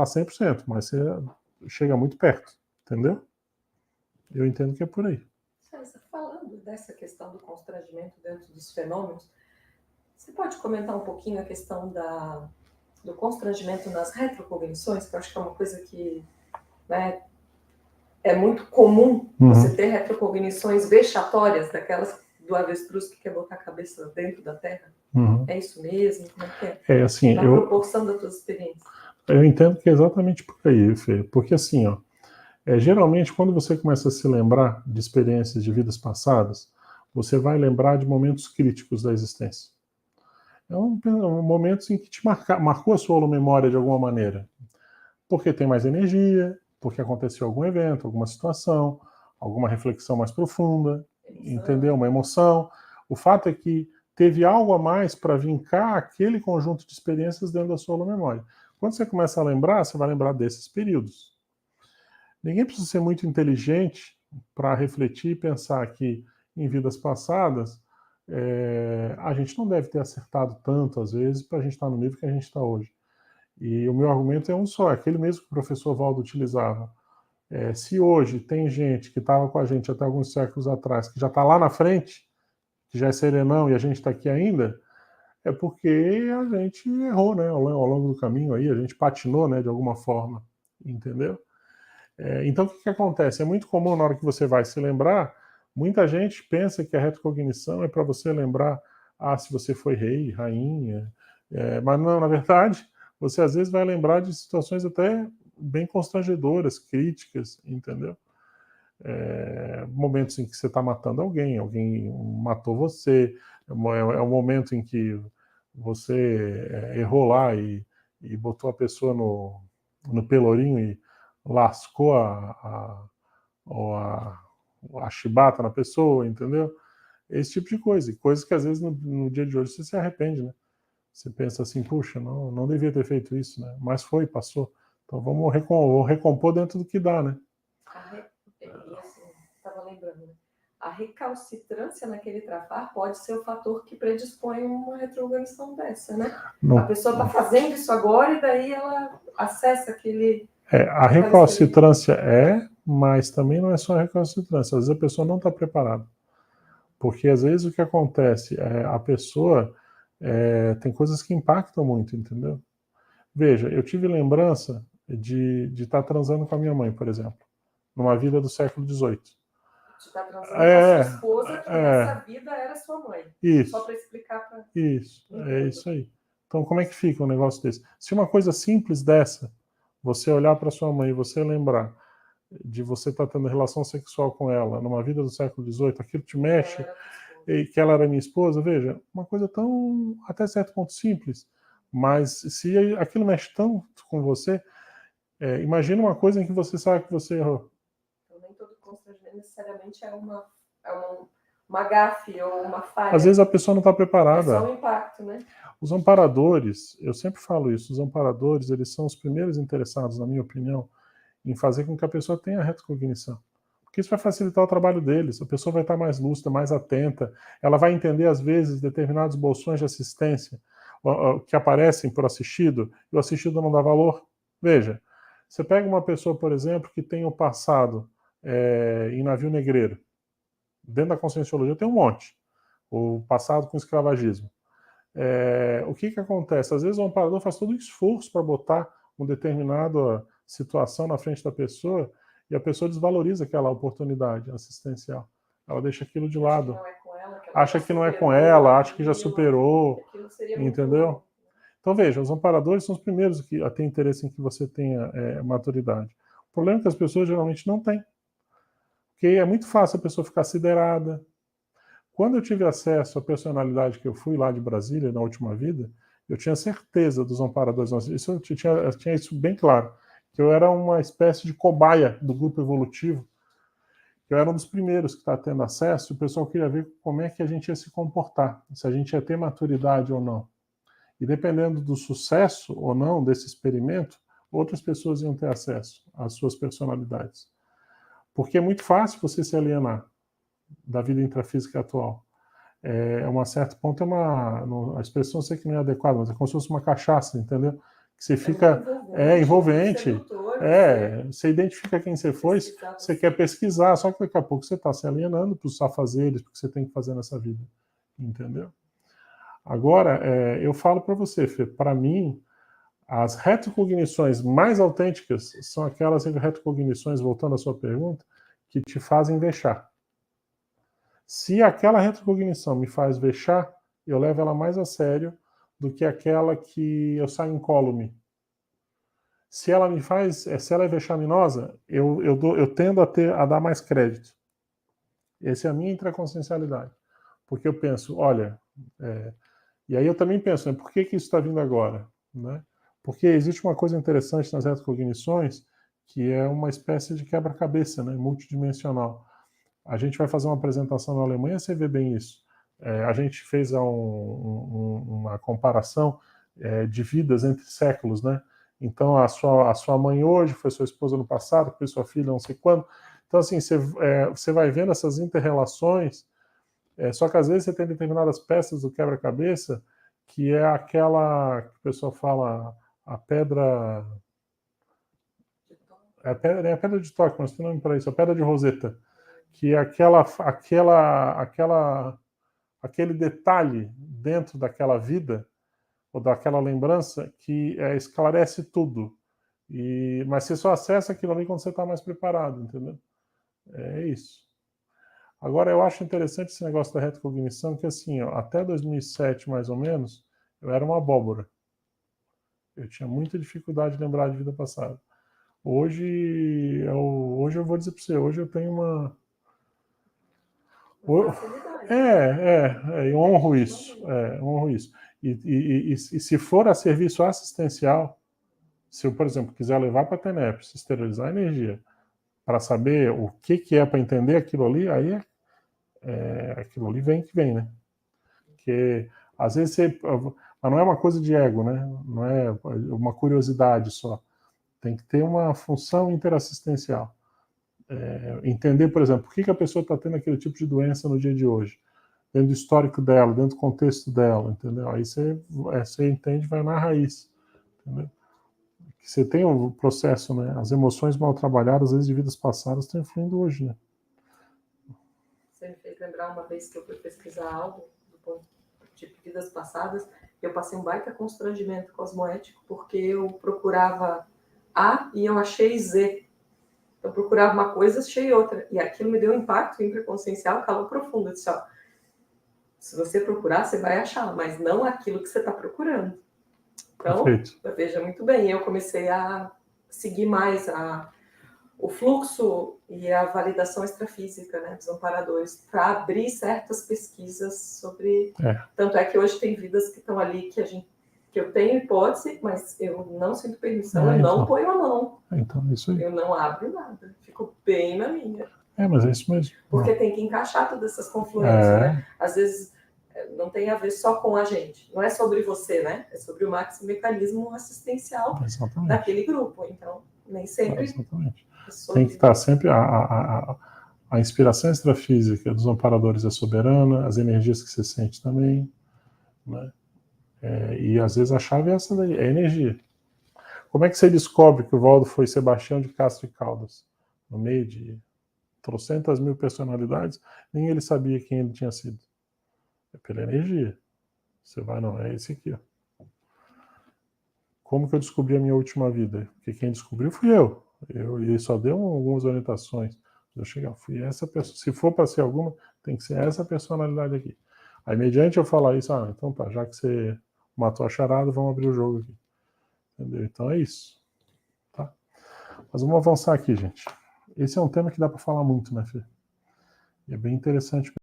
a 100%, mas você chega muito perto, entendeu? Eu entendo que é por aí. Falando dessa questão do constrangimento dentro dos fenômenos, você pode comentar um pouquinho a questão do constrangimento nas retrocognições, que eu acho que é uma coisa que, né, é muito comum você ter retrocognições vexatórias, daquelas do avestruz que quer botar a cabeça dentro da terra? É isso mesmo? Como é que é? É assim, na proporção das tuas experiências. Eu entendo que é exatamente por aí, Fê, porque assim, ó, geralmente quando você começa a se lembrar de experiências de vidas passadas, você vai lembrar de momentos críticos da existência. É momentos em que te marcou a sua memória de alguma maneira. Porque tem mais energia, porque aconteceu algum evento, alguma situação, alguma reflexão mais profunda, entendeu? Uma emoção. O fato é que teve algo a mais para vincar aquele conjunto de experiências dentro da sua memória. Quando você começa a lembrar, você vai lembrar desses períodos. Ninguém precisa ser muito inteligente para refletir e pensar que em vidas passadas a gente não deve ter acertado tanto, às vezes, para a gente estar no nível que a gente está hoje. E o meu argumento é um só, é aquele mesmo que o professor Valdo utilizava. Se hoje tem gente que estava com a gente até alguns séculos atrás, que já está lá na frente, que já é serenão e a gente está aqui ainda, é porque a gente errou, né, ao longo do caminho aí, a gente patinou, né, de alguma forma, entendeu? Então, o que acontece? É muito comum, na hora que você vai se lembrar, muita gente pensa que a retrocognição é para você lembrar, se você foi rei, rainha, mas não, na verdade, você às vezes vai lembrar de situações até bem constrangedoras, críticas, entendeu? Momentos em que você está matando alguém matou você, é um momento em que você errou lá e botou a pessoa no pelourinho e lascou a chibata na pessoa, entendeu? Esse tipo de coisa. E coisas que às vezes no dia de hoje você se arrepende, né? Você pensa assim, puxa, não devia ter feito isso, né? Mas foi, passou. Então vamos recompor dentro do que dá, né? Estava lembrando, né? A recalcitrância naquele trafar pode ser o fator que predispõe uma retrogradação dessa, né? A pessoa está fazendo isso agora e daí ela acessa aquele... A recalcitrância mas também não é só a recalcitrância. Às vezes a pessoa não está preparada. Porque às vezes o que acontece a pessoa tem coisas que impactam muito, entendeu? Veja, eu tive lembrança de estar transando com a minha mãe, por exemplo, numa vida do século XVIII. De estar transando com a sua esposa, que nessa vida era sua mãe. Isso. Só para explicar para... Isso, é isso aí. Então, como é que fica um negócio desse? Se uma coisa simples dessa, você olhar para sua mãe e você lembrar de você estar tendo relação sexual com ela numa vida do século XVIII, aquilo te mexe, e que ela era minha esposa, veja, uma coisa tão, até certo ponto, simples, mas se aquilo mexe tanto com você, imagina uma coisa em que você sabe que você errou. Então, nem todo constrangimento necessariamente é uma gafe ou uma falha. Às vezes a pessoa não está preparada. É só um impacto, né? Os amparadores, eu sempre falo isso, os amparadores, eles são os primeiros interessados, na minha opinião, em fazer com que a pessoa tenha retrocognição. Porque isso vai facilitar o trabalho deles, a pessoa vai estar mais lúcida, mais atenta, ela vai entender, às vezes, determinados bolsões de assistência que aparecem por assistido, e o assistido não dá valor. Veja, você pega uma pessoa, por exemplo, que tem o passado em navio negreiro, dentro da conscienciologia tem um monte, o passado com escravagismo. O que acontece? Às vezes o amparador faz todo o esforço para botar uma determinada situação na frente da pessoa e a pessoa desvaloriza aquela oportunidade assistencial. Ela deixa aquilo de lado. Acha que não é com ela, acha que já superou, entendeu? Então veja, os amparadores são os primeiros a ter interesse em que você tenha maturidade. O problema é que as pessoas geralmente não têm. Porque é muito fácil a pessoa ficar siderada. Quando eu tive acesso à personalidade que eu fui lá de Brasília, na última vida, eu tinha certeza dos amparadores. Eu tinha isso bem claro, que eu era uma espécie de cobaia do grupo evolutivo, que eu era um dos primeiros que está tendo acesso, e o pessoal queria ver como é que a gente ia se comportar, se a gente ia ter maturidade ou não. E dependendo do sucesso ou não desse experimento, outras pessoas iam ter acesso às suas personalidades. Porque é muito fácil você se alienar da vida intrafísica atual. A certo ponto a expressão eu sei que não é adequada, mas é como se fosse uma cachaça, entendeu? que você fica envolvente. Você identifica quem você foi, você quer pesquisar, só que daqui a pouco você está se alienando para os afazeres, porque você tem que fazer nessa vida. Entendeu? Agora, eu falo para você, Fê, para mim, as retrocognições mais autênticas são aquelas retrocognições, voltando à sua pergunta, que te fazem vexar. Se aquela retrocognição me faz vexar, eu levo ela mais a sério do que aquela que eu saio incólume. Se ela me faz, se ela é vexaminosa, eu tendo a dar mais crédito. Essa é a minha intraconsciencialidade. Porque eu penso, olha, e aí eu também penso, né, por que isso está vindo agora? Né? Porque existe uma coisa interessante nas retrocognições, que é uma espécie de quebra-cabeça, né, multidimensional. A gente vai fazer uma apresentação na Alemanha, você vê bem isso. A gente fez uma comparação de vidas entre séculos, né? Então, a sua mãe hoje foi sua esposa no passado, foi sua filha não sei quando. Então, assim, você vai vendo essas inter-relações, só que às vezes você tem determinadas peças do quebra-cabeça que é aquela que o pessoal fala, a pedra... É a pedra de toque, mas tem nome para isso, a pedra de Roseta, que é aquele detalhe dentro daquela vida, ou daquela lembrança, que esclarece tudo. Mas você só acessa aquilo ali quando você está mais preparado, entendeu? É isso. Agora, eu acho interessante esse negócio da retrocognição, que assim, ó, até 2007, mais ou menos, eu era uma abóbora. Eu tinha muita dificuldade de lembrar de vida passada. Hoje eu vou dizer para você, hoje eu tenho uma... Eu honro isso. Honro isso. E se for a serviço assistencial, se eu, por exemplo, quiser levar para a TENEPS, esterilizar a energia, para saber o que é para entender aquilo ali, aí aquilo ali vem que vem, né? Porque às vezes mas não é uma coisa de ego, né? Não é uma curiosidade só. Tem que ter uma função interassistencial. Entender, por exemplo, por que a pessoa está tendo aquele tipo de doença no dia de hoje, dentro do histórico dela, dentro do contexto dela, entendeu? Aí você entende, vai na raiz, entendeu? Que você tem o processo, né? As emoções mal trabalhadas, às vezes de vidas passadas, estão influindo hoje, né? Você me fez lembrar uma vez que eu fui pesquisar algo do ponto de vidas passadas, eu passei um baita constrangimento cosmoético, porque eu procurava A e eu achei Z. Eu procurava uma coisa, achei outra. E aquilo me deu um impacto intraconsciencial, calor profundo. Eu disse, ó, se você procurar, você vai achar, mas não aquilo que você está procurando. Então, veja muito bem, eu comecei a seguir mais o fluxo e a validação extrafísica, né, dos amparadores, para abrir certas pesquisas sobre... Tanto é que hoje tem vidas que estão ali que eu tenho hipótese, mas eu não sinto permissão, eu não ponho a mão. Então, isso aí. Eu não abro nada, fico bem na minha. Mas é isso mesmo. Porque tem que encaixar todas essas confluências, né? Às vezes não tem a ver só com a gente, não é sobre você, né? É sobre o mecanismo assistencial daquele grupo, então nem sempre... Exatamente. Tem que estar sempre... A inspiração extrafísica dos amparadores é soberana, as energias que você sente também, né? E às vezes a chave é essa daí, é energia. Como é que você descobre que o Valdo foi Sebastião de Castro e Caldas? No meio de trocentas mil personalidades, nem ele sabia quem ele tinha sido. É pela energia. Você vai, não, é esse aqui, ó. Como que eu descobri a minha última vida? Porque quem descobriu fui eu. Ele só deu algumas orientações. Eu cheguei, fui essa pessoa. Se for para ser alguma, tem que ser essa personalidade aqui. Aí, mediante eu falar isso, então tá, já que você matou a charada, vamos abrir o jogo aqui. Entendeu? Então é isso. Tá? Mas vamos avançar aqui, gente. Esse é um tema que dá para falar muito, né, Fê? E é bem interessante.